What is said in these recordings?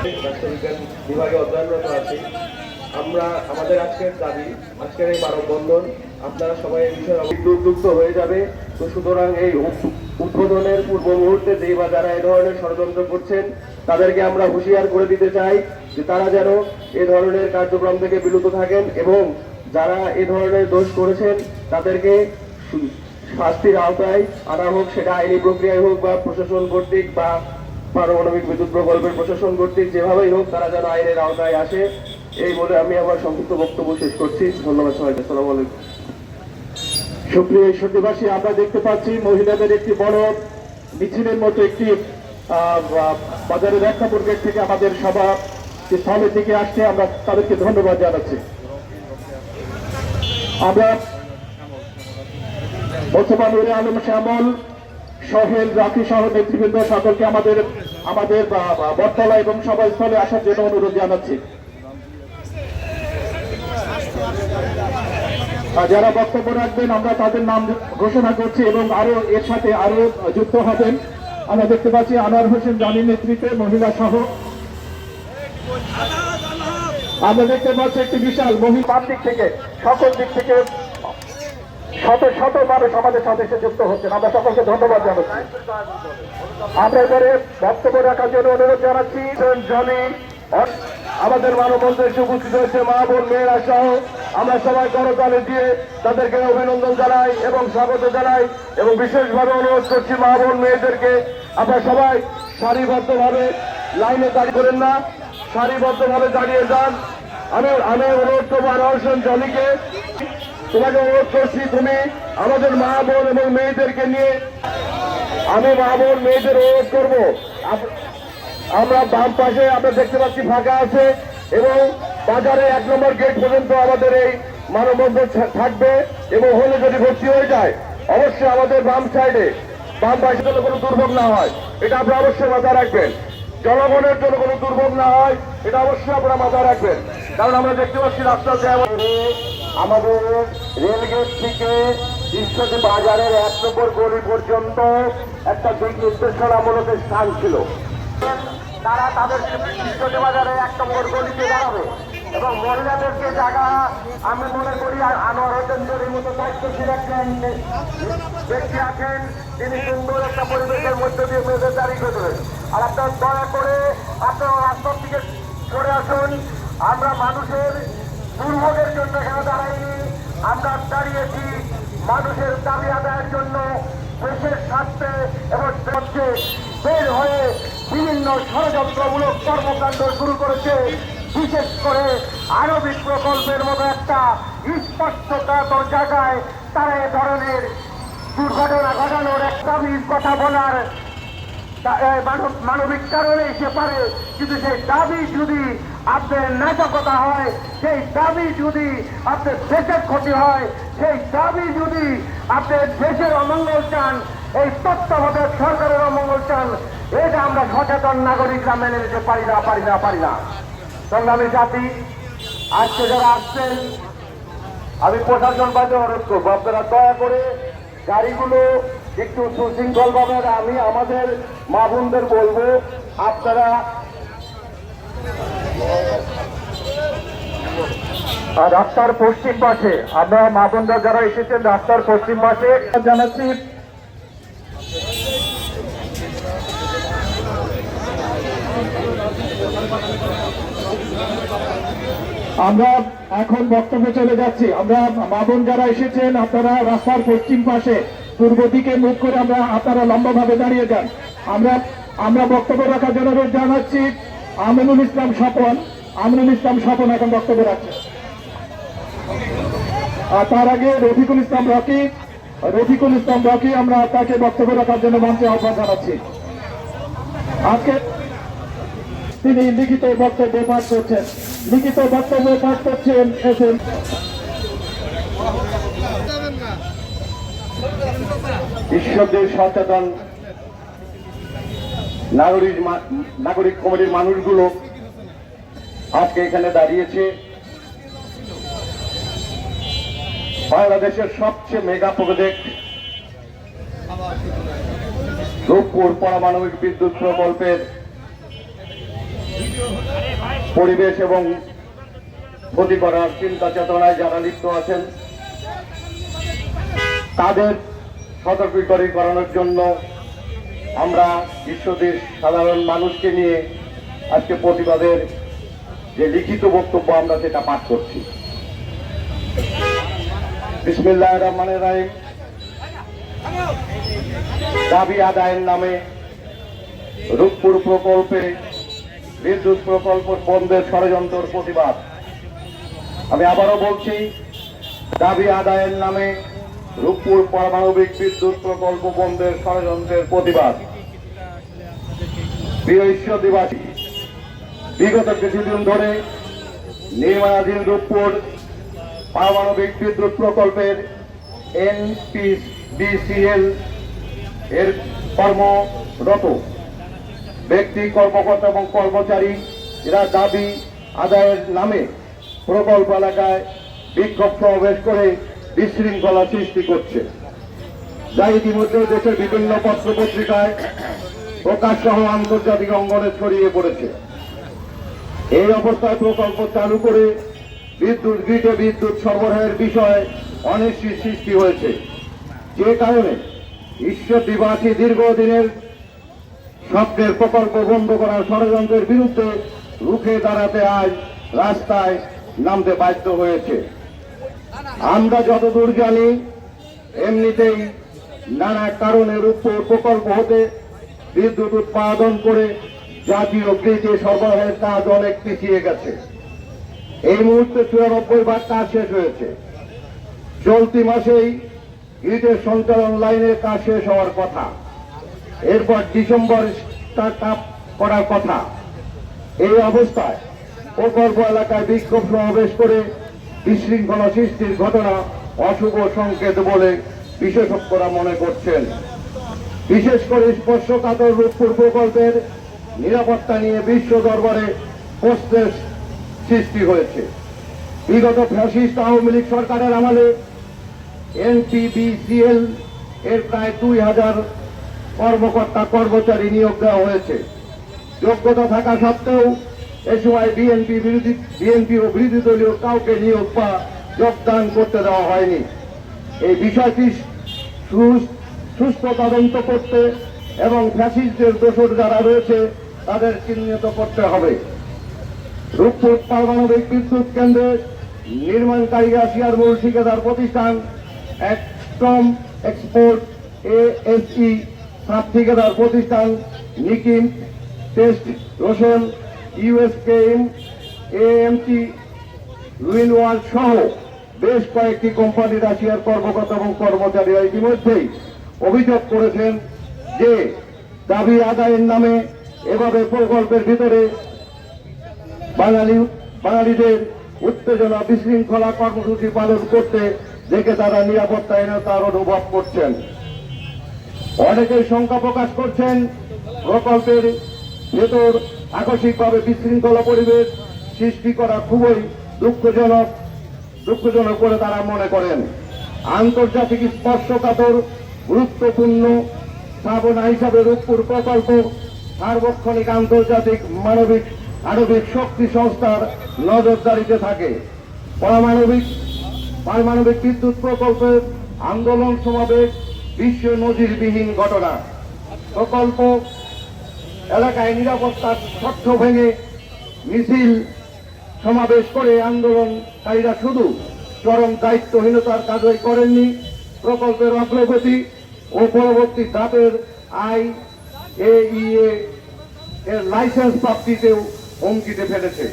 রাষ্ট্রবিজ্ঞান বিভাগে অধ্যয়নরত আছি। আমরা আমাদের আজকের দাবি, আজকের এই মানববন্ধন আপনারা সবাই এই বিষয়ে উদ্যুক্ত হয়ে যাবে। তো সুতরাং এই উদ্বোধনের পূর্ব মুহূর্তে যে বা যারা এই ধরনের ষড়যন্ত্র করছেন তাদেরকে আমরা হুঁশিয়ার করে দিতে চাই যে তারা যেন এ ধরনের কার্যক্রম থেকে বিরত থাকেন এবং যারা এ ধরনের দোষ করেছেন তাদেরকে শাস্তির আওতায় আনা হোক, সেটা আইনি প্রক্রিয়ায় হোক বা প্রশাসন কর্তৃক বা পারমাণবিক বিদ্যুৎ প্রকল্পের প্রশাসন কর্তৃক যেভাবেই হোক তারা যেন আইনের আওতায় আসে, এই বলে আমি আমার সংক্ষিপ্ত বক্তব্য শেষ করছি। ধন্যবাদ সবাইকে। আসসালামু আলাইকুম। সুপ্রিয় ঈশ্বরদীবাসী, আমরা দেখতে পাচ্ছি মহিলাদের একটি বড় মিছিলের মতো একটি বাজারের রক্ষাপুর গেট থেকে আমাদের সভা স্থলের দিকে আসছে। আমরা তাদেরকে ধন্যবাদ জানাচ্ছি। আমরা মোস্তফা নুরে আলম শ্যামল, সোহেল, রাফি সহ নেতৃবৃন্দ সকলকে আমাদের বটতলা এবং সভাস্থলে আসার জন্য অনুরোধ জানাচ্ছি। যারা বক্তব্য রাখবেন আমরা তাদের নাম ঘোষণা করছি এবং আরো এর সাথে আরো যুক্ত হবেন। আমরা দেখতে পাচ্ছি আনোয়ার হোসেন জানির নেতৃত্বে মহিলা সহ আমরা দেখতে পাচ্ছি একটি বিশাল মহিলা দিক থেকে সকল দিক থেকে শত শত মানুষ আমাদের সাথে এসে যুক্ত হচ্ছেন। আমরা সকলকে ধন্যবাদ জানাচ্ছি। আমরা এবারে বক্তব্য রাখার জন্য অনুরোধ জানাচ্ছি। জনি আমাদের মানববন্ধনে এসে উপস্থিত হয়েছে মা বোন মেয়েরা সহ আমরা সবাই করতালি দিয়ে তাদেরকে অভিনন্দন জানাই এবং স্বাগত জানাই এবং বিশেষভাবে অনুরোধ করছি মা বোন মেয়েদেরকে আপনারা সবাই সারিবদ্ধভাবে লাইনে দাঁড়িয়ে করেন না, সারিবদ্ধভাবে দাঁড়িয়ে যান। আমি অনুরোধ করবো আনোয়ার হোসেন জনিকে, তোমাকে অনুরোধ করছি তুমি আমাদের মা বোন এবং মেয়েদেরকে নিয়ে, আমি মা বোন মেয়েদের অনুরোধ করবো আমরা বাম পাশে আমরা দেখতে পাচ্ছি ফাঁকা আছে এবং বাজারে 1 নম্বর গেট পর্যন্ত আমাদের এই মানববন্ধন থাকবে এবং হলে যদি ভর্তি হয়ে যায় অবশ্যই আমাদের বাম সাইডে বাম পাশে যেন কোনো দুর্ভোগ না হয়, এটা আপনারা অবশ্যই মাথায় রাখবেন। জনগণের জন্য কোনো দুর্ভোগ না হয় এটা অবশ্যই আপনারা মাথায় রাখবেন। কারণ আমরা দেখতে পাচ্ছি রাস্তা আমাদের রেলগেট থেকে ঈশ্বরদী বাজারের 1 নম্বর গলি পর্যন্ত একটা দিক নির্দেশনামূলক স্থান ছিল। তারা তাদের ঈশ্বরদী বাজারে 1 নম্বর গলিতে দাঁড়াবে এবং মহিলাদেরকে জায়গা আমি মনে করি আনোয়ার হোসেন জনির মতো দায়িত্বশীল একজন ব্যক্তি আছেন, তিনি সুন্দর একটা পরিবেশের মধ্যে দিয়ে মেয়েদের দাঁড়িয়ে দেবেন। আর আপনার দয়া করে আপনারা রাস্তার দিকে সরে আসুন। আমরা মানুষের দুর্ভোগের জন্য এখানে দাঁড়াইনি, আমরা দাঁড়িয়েছি মানুষের দাবি আদায়ের জন্য, দেশের স্বার্থে এবং বের হয়ে বিভিন্ন ষড়যন্ত্রমূলক কর্মকাণ্ড শুরু করেছে। বিশেষ করে আণবিক প্রকল্পের মতো একটা স্পষ্টতার জায়গায় তারা এ ধরনের দুর্ঘটনা ঘটানোর একটা কথা বলার মানবিক কারণে এসে পারে, কিন্তু সেই দাবি যদি আপনার নাটকতা হয়, সেই দাবি যদি আপনার দেশের ক্ষতি হয়, সেই দাবি যদি আপনার দেশের অমঙ্গল চান, এই তত্ত্বাবধায়ক সরকারের অমঙ্গল চান, এটা আমরা সচেতন নাগরিকরা মেনে নিতে পারি না। সংগ্রামী জাতি, আজকে যারা আসছেন আমি প্রশাসন বাজে অনুরোধ করবো আপনারা দয়া করে গাড়িগুলো একটু সুশৃঙ্খল ভাবে, আমি আমাদের মা বোনদের বলবো আপনারা রাস্তার পশ্চিম পাশে, আমরা মা বোনরা যারা এসেছেন রাস্তার পশ্চিম পাশে জানাচ্ছি আমরা এখন বক্তব্যে চলে যাচ্ছি। আমরা মা বোন যারা এসেছেন আপনারা রাস্তার পশ্চিম পাশে পূর্ব দিকে মুখ করে আপনারা লম্বাভাবে দাঁড়িয়ে যান। আমরা বক্তব্য রাখার জন্য অনুরোধ জানাচ্ছি আমিনুল ইসলাম স্বপন এখন বক্তব্য রাখছেন। আর তার আগে রফিকুল ইসলাম রকি আমরা তাকে বক্তব্য রাখার জন্য মঞ্চে আহ্বান জানাচ্ছি। আজকে তিনি লিখিত বক্তব্য পাঠ করছেন। ঈশ্বরদের সচেতন নাগরিক কমিটির মানুষগুলো আজকে এখানে দাঁড়িয়েছে। বাংলাদেশের সবচেয়ে মেগা প্রজেক্ট রূপপুর পারমাণবিক বিদ্যুৎ প্রকল্পের পরিবেশ এবং ক্ষতি করার চিন্তা চেতনায় যারা লিপ্ত আছেন তাদের সতর্কীকরণের জন্য আমরা বিশ্বদেশ সাধারণ মানুষকে নিয়ে আজকে প্রতিবাদের যে লিখিত বক্তব্য আমরা সেটা পাঠ করছি। বিসমিল্লাহির রহমানির রহিম। দাবি আদায়ের নামে রূপপুর প্রকল্পে বিদ্যুৎ প্রকল্প বন্ধের ষড়যন্ত্রের প্রতিবাদ। আমি আবারও বলছি, দাবি আদায়ের নামে রূপপুর পারমাণবিক বিদ্যুৎ প্রকল্প বন্ধের ষড়যন্ত্রের প্রতিবাদ। প্রিয় ঈশ্বরদীবাসী, বিগত কিছুদিন ধরে নির্মাণাধীন রূপপুর পারমাণবিক বিদ্যুৎ প্রকল্পের NPCL এর কর্মরত ব্যক্তি, কর্মকর্তা এবং কর্মচারী এরা দাবি আদায়ের নামে প্রকল্প এলাকায় বিক্ষোভ সমাবেশ করে বিশৃঙ্খলা সৃষ্টি করছে, যা ইতিমধ্যে দেশের বিভিন্ন পত্র পত্রিকায় প্রকাশ সহ আন্তর্জাতিক অঙ্গনে ছড়িয়ে পড়েছে। এই অবস্থায় প্রকল্প চালু করে বিদ্যুৎ গ্রিডে বিদ্যুৎ সরবরাহের বিষয়ে অনিশ্চিত সৃষ্টি হয়েছে, যে কারণে ঈশ্বরদীবাসী দীর্ঘদিনের স্বপ্নের প্রকল্প বন্ধ করার ষড়যন্ত্রের বিরুদ্ধে রুখে দাঁড়াতে আজ রাস্তায় নামতে বাধ্য হয়েছে। আমরা যতদূর জানি, এমনিতেই নানা কারণে রূপপুর প্রকল্প হতে বিদ্যুৎ উৎপাদন করে জাতীয় গ্রিডে সরবরাহের কাজ অনেক পিছিয়ে গেছে। এই মুহূর্তে 94 কাজ শেষ হয়েছে। চলতি মাসেই গ্রিডের সঞ্চালন লাইনের কাজ শেষ হওয়ার কথা, এরপর ডিসেম্বর স্টার্ট আপ করার কথা। এই অবস্থায় প্রকল্প এলাকায় বিক্ষোভ সমাবেশ করে বিশৃঙ্খলা সৃষ্টির ঘটনা অশুভ সংকেত বলে বিশেষজ্ঞরা মনে করছেন। বিশেষ করে স্পর্শকাতর রূপপুর প্রকল্পের নিরাপত্তা নিয়ে বিশ্ব দরবারে প্রশ্নের সৃষ্টি হয়েছে। বিগত ফ্যাসিস্ট আওয়ামী লীগ সরকারের আমলে NPCL এর প্রায় 2000 কর্মকর্তা কর্মচারী নিয়োগ দেওয়া হয়েছে। যোগ্যতা থাকা সত্ত্বেও এ সময় বিএনপি ও বিরোধী দলীয় কাউকে নিয়োগ বা যোগদান করতে দেওয়া হয়নি। এই বিষয়টি সুস্থ তদন্ত করতে এবং ফ্যাসিস্টদের দোষর যারা রয়েছে তাদের চিহ্নিত করতে হবে। রূপপুর পারমাণবিক বিদ্যুৎ কেন্দ্রের নির্মাণকারী রাশিয়ার মূল ঠিকাদার প্রতিষ্ঠান অ্যাটম এক্সপোর্ট ASE, সাব ঠিকাদার প্রতিষ্ঠান নিকিম টেস্ট রোশন, USKM, AMT, লুইনওয়ার্ল্ড সহ বেশ কয়েকটি কোম্পানি রাশিয়ার কর্মকর্তা এবং কর্মচারীরা ইতিমধ্যেই অভিযোগ করেছেন যে দাবি আদায়ের নামে এভাবে প্রকল্পের ভিতরে বাঙালিদের উত্তেজনা বিশৃঙ্খলা কর্মসূচি পালন করতে দেখে তারা নিরাপত্তাহীনতার অনুভব করছেন। অনেকেই শঙ্কা প্রকাশ করছেন প্রকল্পের ভেতর আকস্মিকভাবে বিশৃঙ্খলা পরিবেশ সৃষ্টি করা খুবই দুঃখজনক বলে তারা মনে করেন। আন্তর্জাতিক স্পর্শকাতর গুরুত্বপূর্ণ স্থাপনা হিসাবে রূপপুর প্রকল্প সার্বক্ষণিক আন্তর্জাতিক আণবিক শক্তি সংস্থার নজরদারিতে থাকে। পারমাণবিক বিদ্যুৎ প্রকল্পের আন্দোলন সমাবেশ বিশ্ব নজিরবিহীন ঘটনা। প্রকল্প এলাকায় নিরাপত্তার শর্ত ভেঙে মিছিল সমাবেশ করে আন্দোলনকারীরা শুধু চরম দায়িত্বহীনতার কাজই করেননি, প্রকল্পের অগ্রগতি ও পরবর্তী ধাপের IAEA এর লাইসেন্স প্রাপ্তিতেও হুমকিতে ফেলেছে।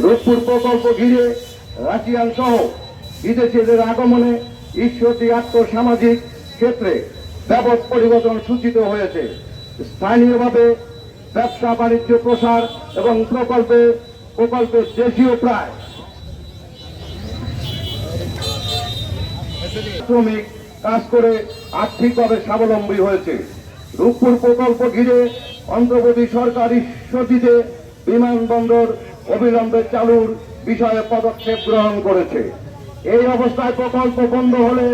রূপপুর প্রকল্প ঘিরে রাশিয়ান সহ বিদেশিদের আগমনে ঈশ্বরদী আর্থসামাজিক ক্ষেত্রে ব্যাপক পরিবর্তন সূচিত হয়েছে। স্থানীয়ভাবে ব্যবসা বাণিজ্য প্রসার এবং প্রকল্পের দেশীয় প্রায় শ্রমিক কাজ করে আর্থিকভাবে স্বাবলম্বী হয়েছে। রূপপুর প্রকল্প ঘিরে অন্তর্বর্তী সরকার ঈশ্বরদীতে বিমানবন্দর অবিলম্বে চালুর বিষয়ে পদক্ষেপ গ্রহণ করেছে। এই অবস্থায় প্রকল্প বন্ধ হলে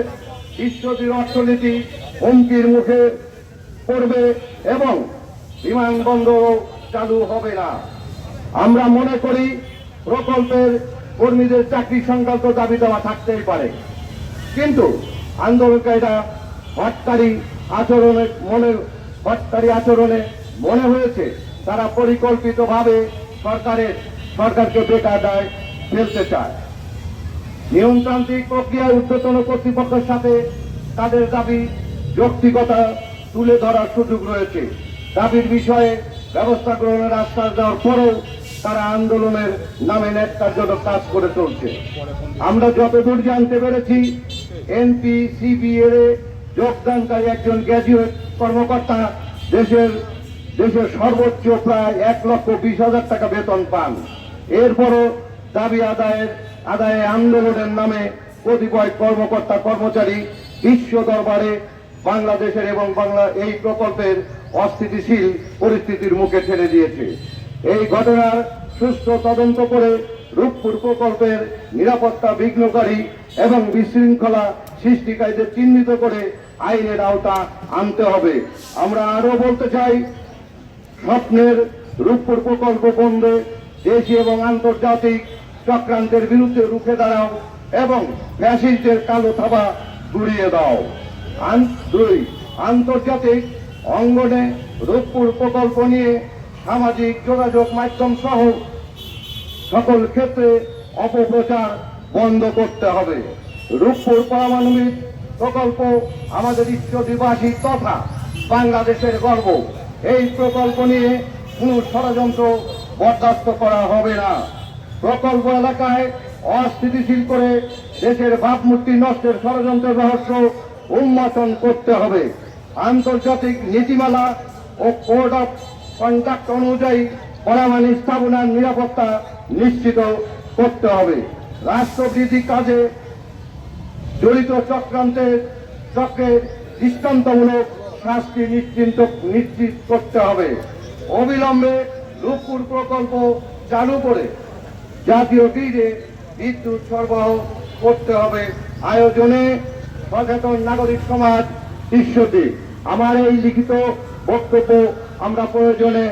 ঈশ্বরদীর অর্থনীতি হুমকির মুখে পড়বে এবং বিমানবন্দরও চালু হবে না। আমরা মনে করি প্রকল্পের কর্মীদের চাকরি সংক্রান্ত দাবি দেওয়া থাকতেই পারে, কিন্তু আন্দোলনকারীরা হটকারী আচরণে মনে হয়েছে তারা পরিকল্পিতভাবে সরকারকে বেকায়দায় ফেলতে চায়। নিয়মতান্ত্রিক প্রক্রিয়ায় ঊর্ধ্বতন কর্তৃপক্ষের সাথে তাদের দাবি যৌক্তিকতা তুলে ধরার সুযোগ রয়েছে। দাবির বিষয়ে ব্যবস্থা গ্রহণের আশ্বাস দেওয়ার পরেও তারা আন্দোলনের নামে ন্যাক্কারজনক কাজ করে চলছে। আমরা যতদূর জানতে পেরেছি, NPCBA যোগদানকারী একজন গ্র্যাজুয়েট কর্মকর্তা দেশের সর্বোচ্চ প্রায় 1,20,000 টাকা বেতন পান। এরপরও দাবি আদায়ে আন্দোলনের নামে কতিপয় কর্মচারী বিশ্ব দরবারে বাংলাদেশের এবং এই প্রকল্পের অস্থিতিশীল পরিস্থিতির মুখে ঠেলে দিয়েছে। এই ঘটনার সুষ্ঠু তদন্ত করে রূপপুর প্রকল্পের নিরাপত্তা বিঘ্নকারী এবং বিশৃঙ্খলা সৃষ্টিকারীদের চিহ্নিত করে আইনের আওতা আনতে হবে। আমরা আরো বলতে চাই, স্বপ্নের রূপপুর প্রকল্প বন্ধে দেশীয় এবং আন্তর্জাতিক চক্রান্তের বিরুদ্ধে রুখে দাঁড়াও এবং ফ্যাসিস্টদের কালো থাবা গুড়িয়ে দাও। 2, আন্তর্জাতিক অঙ্গনে রূপপুর প্রকল্প নিয়ে সামাজিক যোগাযোগ মাধ্যম সহ সকল ক্ষেত্রে অপপ্রচার বন্ধ করতে হবে। রূপপুর পারমাণবিক প্রকল্প আমাদের ইষ্টদিবাসী তথা বাংলাদেশের গর্ব। এই প্রকল্প নিয়ে কোনো ষড়যন্ত্র বরদাস্ত করা হবে না। প্রকল্প এলাকায় অস্থিতিশীল করে দেশের ভাবমূর্তি নষ্টের ষড়যন্ত্রের রহস্য উন্মোচন করতে হবে। আন্তর্জাতিক নীতিমালা ও কোড অফ কন্ডাক্ট অনুযায়ী পরমাণু স্থাপনার নিরাপত্তা নিশ্চিত করতে হবে। রাষ্ট্রবিধি কাজে জড়িত চক্রে দৃষ্টান্তমূলক শাস্তি নিশ্চিত করতে হবে। অবিলম্বে রূপপুর প্রকল্প চালু করে জাতীয় গ্রিডে বিদ্যুৎ সরবরাহ করতে হবে। আয়োজনে সচেতন নাগরিক সমাজ ঈশ্বরদী। আমার এই লিখিত বক্তব্য আমরা প্রয়োজনে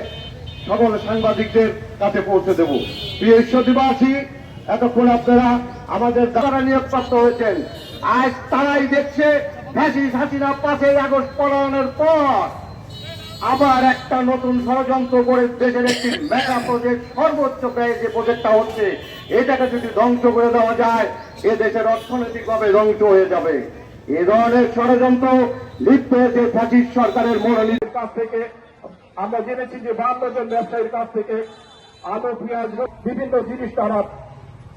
সকল সাংবাদিকদের কাছে পৌঁছে দেব। প্রিয় ঈশ্বরদীবাসী, এতক্ষণ আপনারা আমাদের দ্বারা নিয়োগপ্রাপ্ত হয়েছেন। আজ তারাই দেখছে ফ্যাসিস্ট হাসিনা 5ই আগস্ট পলায়নের পর আবার একটা নতুন ষড়যন্ত্র করে দেশের একটি মেগা প্রজেক্ট, সর্বোচ্চ ব্যয় যে প্রজেক্টটা হচ্ছে, এটাকে যদি ধ্বংস করে দেওয়া যায়, এ দেশের অর্থনৈতিকভাবে ধ্বংস হয়ে যাবে। এ ধরনের ষড়যন্ত্র লিপ্ত হয়েছে ফ্যাসিস্ট সরকারের মনোনীতির কাছ থেকে। আমরা জেনেছি যে 52 জন ব্যবসায়ীর কাছ থেকে আলু, পেঁয়াজ, বিভিন্ন জিনিস তারা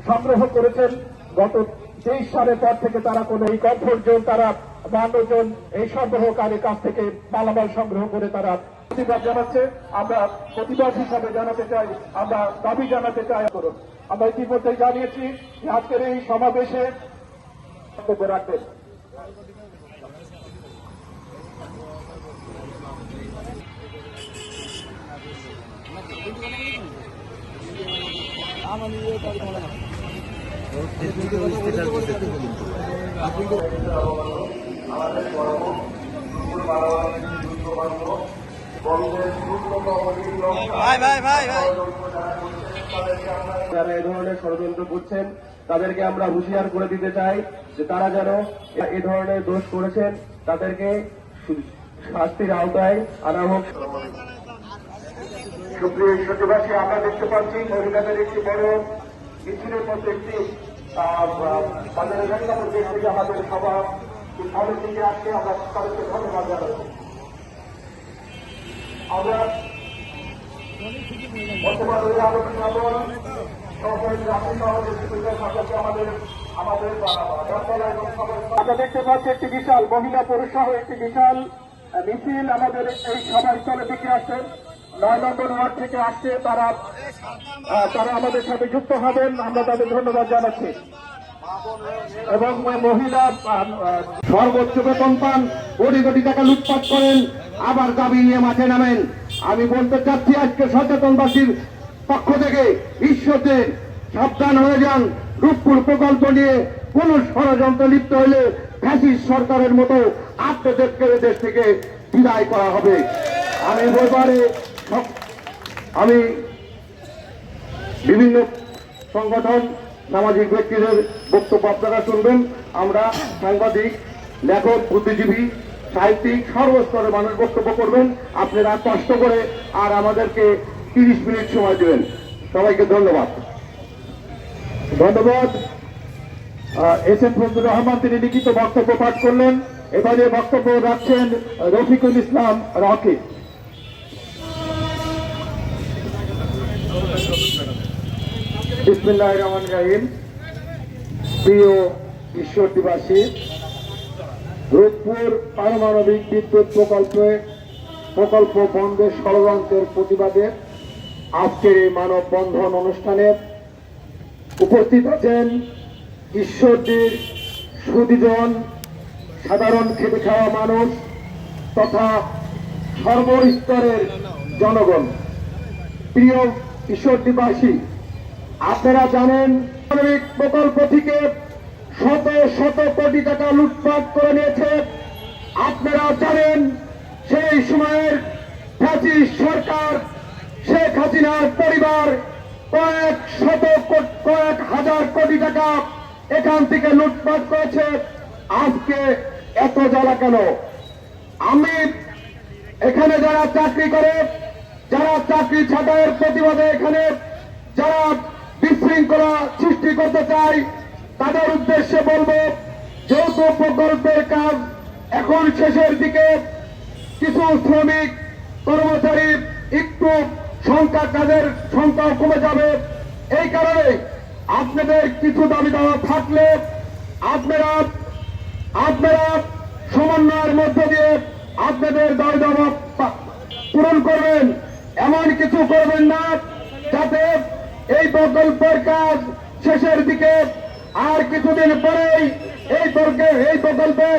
সংগ্রহ করেছেন। গত 23 সালের পর থেকে তারা কোনো এই কমফোর্ট জোন, তারা 52 জন এই সরবরাহকারীর কাছ থেকে মালামাল সংগ্রহ করে তারা প্রতিবাদ জানাচ্ছে। আমরা প্রতিবাদ হিসাবে জানাতে চাই, আমরা দাবি জানাতে চাই। করুন, আমরা ইতিমধ্যে জানিয়েছি যে আজকের এই সমাবেশে বক্তব্য রাখবেন। যারা এ ধরনের ষড়যন্ত্র করছেন তাদেরকে আমরা হুঁশিয়ার করে দিতে চাই যে তারা যেন এ ধরনের দোষ করেছেন তাদেরকে শাস্তির আওতায় আনা হোক। সুপ্রিয় ঈশ্বরদীবাসী, আমরা দেখতে পাচ্ছি মহিলাদের একটি বড় মিছিলের মধ্যে একটি বাজারের রেখাপুর দেশ থেকে আমাদের সভা ভালো দিকে আসছে। আমরা তাদেরকে ধন্যবাদ জানাচ্ছি। আমরা বর্তমান ওই আলোচনা আমরা দেখতে পাচ্ছি একটি বিশাল মহিলা পুরুষ সহ একটি বিশাল মিছিল আমাদের এই সভার স্থলে দিকে আসছেন। 9 নম্বর ওয়ার্ড থেকে আসছে, তারা আমাদের সাথে যুক্ত হবেন। আমরা তাদের ধন্যবাদ জানাচ্ছি। এবং মহিলা সর্বোচ্চ বেতন পান, কোটি কোটি টাকা লুটপাট করেন, আবার দাবি নিয়ে মাঠে নামেন। আমি বলতে চাচ্ছি, আজকে সচেতনবাসীর পক্ষ থেকে ঈশ্বরদের সাবধান হয়ে যান। রূপপুর প্রকল্প নিয়ে কোন ষড়যন্ত্র লিপ্ত হলে ফ্যাসিস্ট সরকারের মতো আত্মদেশকে দেশ থেকে বিদায় করা হবে। আমি বিভিন্ন সংগঠন সামাজিক ব্যক্তিদের বক্তব্য আপনারা শুনবেন। আমরা সাংবাদিক, লেখক, বুদ্ধিজীবী, সাহিত্যিক সর্বস্তরের মানুষ বক্তব্য করবেন। আপনারা কষ্ট করে আর আমাদেরকে 30 মিনিট সময় দেবেন। সবাইকে ধন্যবাদ। ধন্যবাদ। এস এম ফজলুর রহমান তিনি লিখিত বক্তব্য পাঠ করলেন। এবারে বক্তব্য রাখছেন রফিকুল ইসলাম রকি। বিসমিল্লাহির রহমানির রহিম। প্রিয় ঈশ্বরদীবাসী, রূপপুর পারমাণবিক বিদ্যুৎ প্রকল্প বন্ধের ষড়যন্ত্রের প্রতিবাদে আজকের এই মানববন্ধন অনুষ্ঠানে উপস্থিত আছেন ঈশ্বরদীর সুধীজন, সাধারণ খেটে খাওয়া মানুষ তথা সর্বস্তরের জনগণ। প্রিয় ঈশ্বরদীবাসী, আপনারা জানেন পারমাণবিক প্রকল্প থেকে শত শত কোটি টাকা লুটপাট করে নিয়েছে। আপনারা জানেন সেই সময়ের ফ্যাসিস্ট সরকার শেখ হাসিনার পরিবার কয়েক হাজার কোটি টাকা এখান থেকে লুটপাট করেছে। আজকে এত জ্বালা কেন? আমি এখানে যারা চাকরি করে, যারা চাকরি ছাঁটাইয়ের প্রতিবাদে এখানে যারা বিশৃঙ্খলা সৃষ্টি করতে চায়, তাদের উদ্দেশ্যে বলবো, যেহেতু প্রকল্পের কাজ এখন শেষের দিকে, কিছু শ্রমিক কর্মচারী একটু কাজের সংখ্যা কমে যাবে। এই কারণে আপনাদের কিছু দাবি দাওয়া থাকলে আপনারা সমন্বয়ের মধ্য দিয়ে আপনাদের দাবি দাওয়া পূরণ করবেন। এমন কিছু করবেন না যাতে এই প্রকল্পের কাজ শেষের দিকে আর কিছুদিন পরেই এই প্রকল্পে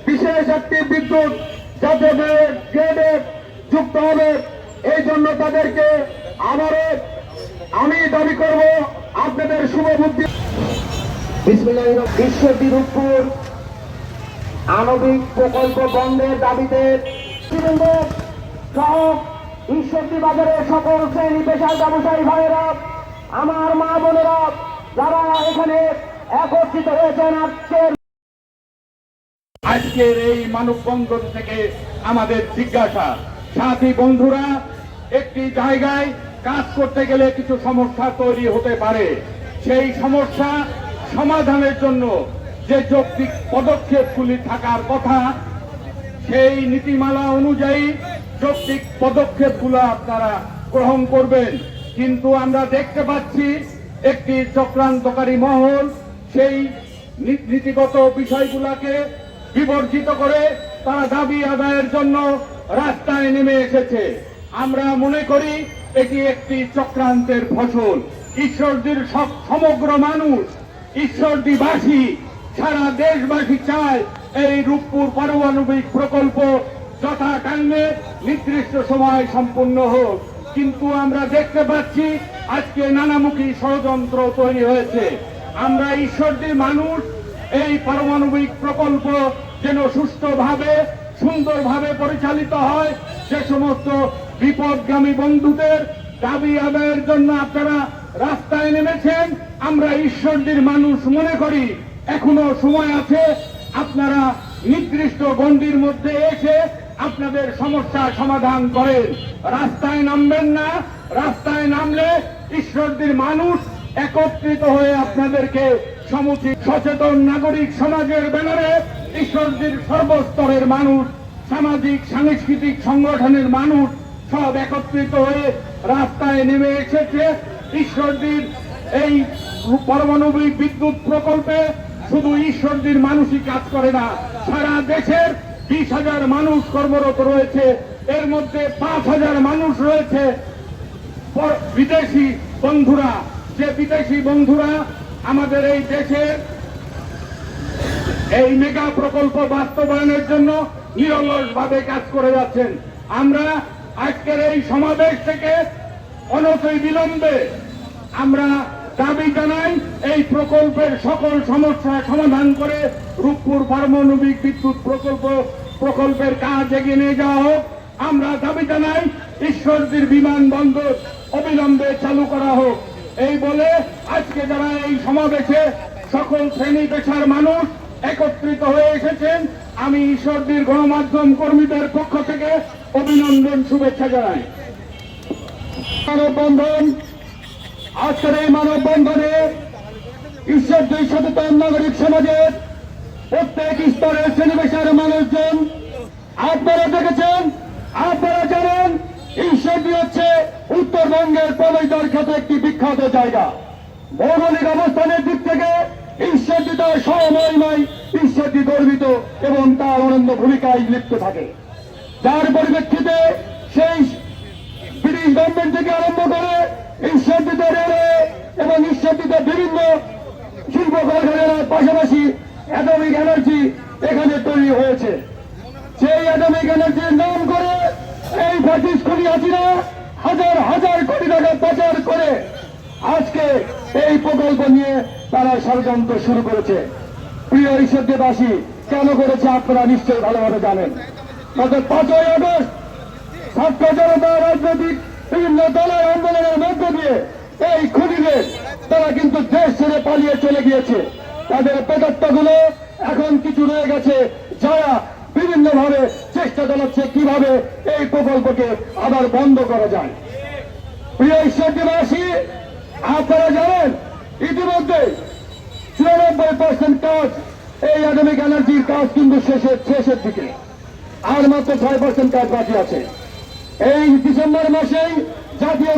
বিশেষ একটি বিদ্যুৎ যাতে গ্রেডে যুক্ত হবে। এই জন্য তাদেরকে আমি দাবি করব আপনাদের শুভ বুদ্ধি। ঈশ্বরদী রূপপুর আণবিক প্রকল্প বন্ধের দাবিতে সহ ঈশ্বরদী বাজারের সকল শ্রেণী পেশার ব্যবসায়ী ভাইয়েরা, আমার মা বোনেরা যারা এখানে একত্রিত হয়েছেন, আজকের এই মানববন্ধন থেকে আমাদের জিজ্ঞাসা, সাথী বন্ধুরা, একটি জায়গায় কাজ করতে গেলে কিছু সমস্যা তৈরি হতে পারে। সেই সমস্যা সমাধানের জন্য যে যৌক্তিক পদক্ষেপগুলি থাকার কথা, সেই নীতিমালা অনুযায়ী যৌক্তিক পদক্ষেপগুলো আপনারা গ্রহণ করবেন। কিন্তু আমরা দেখতে পাচ্ছি একটি চক্রান্তকারী মহল সেই নীতিগত বিষয়গুলোকে বিবর্জিত করে তারা দাবি আদায়ের জন্য রাস্তায় নেমে এসেছে। আমরা মনে করি এটি একটি চক্রান্তের ফসল। ঈশ্বরদীর সমগ্র মানুষ, ঈশ্বরদীবাসী, সারা দেশবাসী চায় এই রূপপুর পারমাণবিক প্রকল্প যথা টাইমে নির্দিষ্ট সময় সম্পূর্ণ হোক। কিন্তু আমরা দেখতে পাচ্ছি আজকে নানামুখী ষড়যন্ত্র তৈরি হয়েছে। আমরা ঈশ্বরদীর মানুষ এই পারমাণবিক প্রকল্প যেন সুষ্ঠুভাবে সুন্দরভাবে পরিচালিত হয়, সে সমস্ত বিপদগামী বন্ধুদের দাবি আদায়ের জন্য আপনারা রাস্তায় নেমেছেন। আমরা ঈশ্বরদীর মানুষ মনে করি এখনো সময় আছে, আপনারা নির্দিষ্ট গণ্ডির মধ্যে এসে আপনাদের সমস্যা সমাধান করেন। রাস্তায় নামবেন না। রাস্তায় নামলে ঈশ্বরদীর মানুষ একত্রিত হয়ে আপনাদেরকে সমুচিত সচেতন নাগরিক সমাজের ব্যানারে ঈশ্বরদীর সর্বস্তরের মানুষ, সামাজিক সাংস্কৃতিক সংগঠনের মানুষ সব একত্রিত হয়ে রাস্তায় নেমে এসেছে। ঈশ্বরদীর এই পারমাণবিক বিদ্যুৎ প্রকল্পে শুধু ঈশ্বরদীর মানুষই কাজ করে না, সারা দেশের 20,000 মানুষ কর্মরত রয়েছে। এর মধ্যে 5,000 মানুষ রয়েছে বিদেশি বন্ধুরা। যে বিদেশি বন্ধুরা আমাদের এই দেশের এই মেগা প্রকল্প বাস্তবায়নের জন্য নিরলসভাবে কাজ করে যাচ্ছেন। আমরা আজকের এই সমাবেশ থেকে অনতি বিলম্বে আমরা দাবি জানাই এই প্রকল্পের সকল সমস্যা সমাধান করে রূপপুর পারমাণবিক বিদ্যুৎ প্রকল্পের কাজ এগিয়ে নিয়ে যাওয়া হোক। আমরা দাবি জানাই ঈশ্বরদীর বিমানবন্দর অবিলম্বে চালু করা হোক। এই বলে আজকে যারা এই সমাবেশে সকল শ্রেণী পেশার মানুষ একত্রিত হয়ে এসেছেন, আমি ঈশ্বরদীর গণমাধ্যম কর্মীদের পক্ষ থেকে অভিনন্দন শুভেচ্ছা জানাই। মানববন্ধন, আজকের এই মানববন্ধনে ঈশ্বরদী সচেতন নাগরিক সমাজের প্রত্যেক স্তরের শ্রেণী পেশার মানুষজন আপনারা দেখেছেন, আপনারা জানেন ঈশ্বরদী হচ্ছে উত্তরবঙ্গের প্রবেশদ্বার খ্যাত একটি বিখ্যাত জায়গা। ভৌগোলিক অবস্থানের দিক থেকে ঈশ্বরদী তার সমমহিমায় ঈশ্বরদী গর্বিত এবং তার অনন্য ভূমিকায় লিপ্ত থাকে, যার পরিপ্রেক্ষিতে সেই ব্রিটিশ গভর্নমেন্ট থেকে আরম্ভ করে ঈশ্বরদীতে রেলওয়ে এবং ঈশ্বরদীতে বিভিন্ন শিল্প কারখানার পাশাপাশি অ্যাটমিক এনার্জি এখানে তৈরি হয়েছে। সেই অ্যাটমিক এনার্জির নাম করে এই ফ্যাসিস্ট খুনি হাসিনা হাজার হাজার কোটি টাকা পাচার করে আজকে এই প্রকল্প নিয়ে তারা ষড়যন্ত্র শুরু করেছে। প্রিয় ঈশ্বরদীবাসী, কেন করেছে আপনারা নিশ্চয়ই ভালোভাবে জানেন। গত 5ই আগস্ট ছাত্র জনতা রাজনৈতিক বিভিন্ন দলের আন্দোলনের মধ্য দিয়ে এই খুনিদের তারা কিন্তু দেশ ছেড়ে পালিয়ে চলে গিয়েছে। তাদের প্রেতাত্মাগুলো এখন কিছু রয়ে গেছে, যারা বিভিন্ন ভাবে চেষ্টা চালাচ্ছে কিভাবে এই প্রকল্পকে আবার বন্ধ করা যায়। প্রিয় ঈশ্বরদীবাসী, আপনারা জানেন ইতিমধ্যে 94% কাজ, এই অ্যাটমিক এনার্জির কাজ কিন্তু শেষের দিকে, আর মাত্র 6% কাজ বাকি আছে। এই ডিসেম্বর মাসেই জাতীয়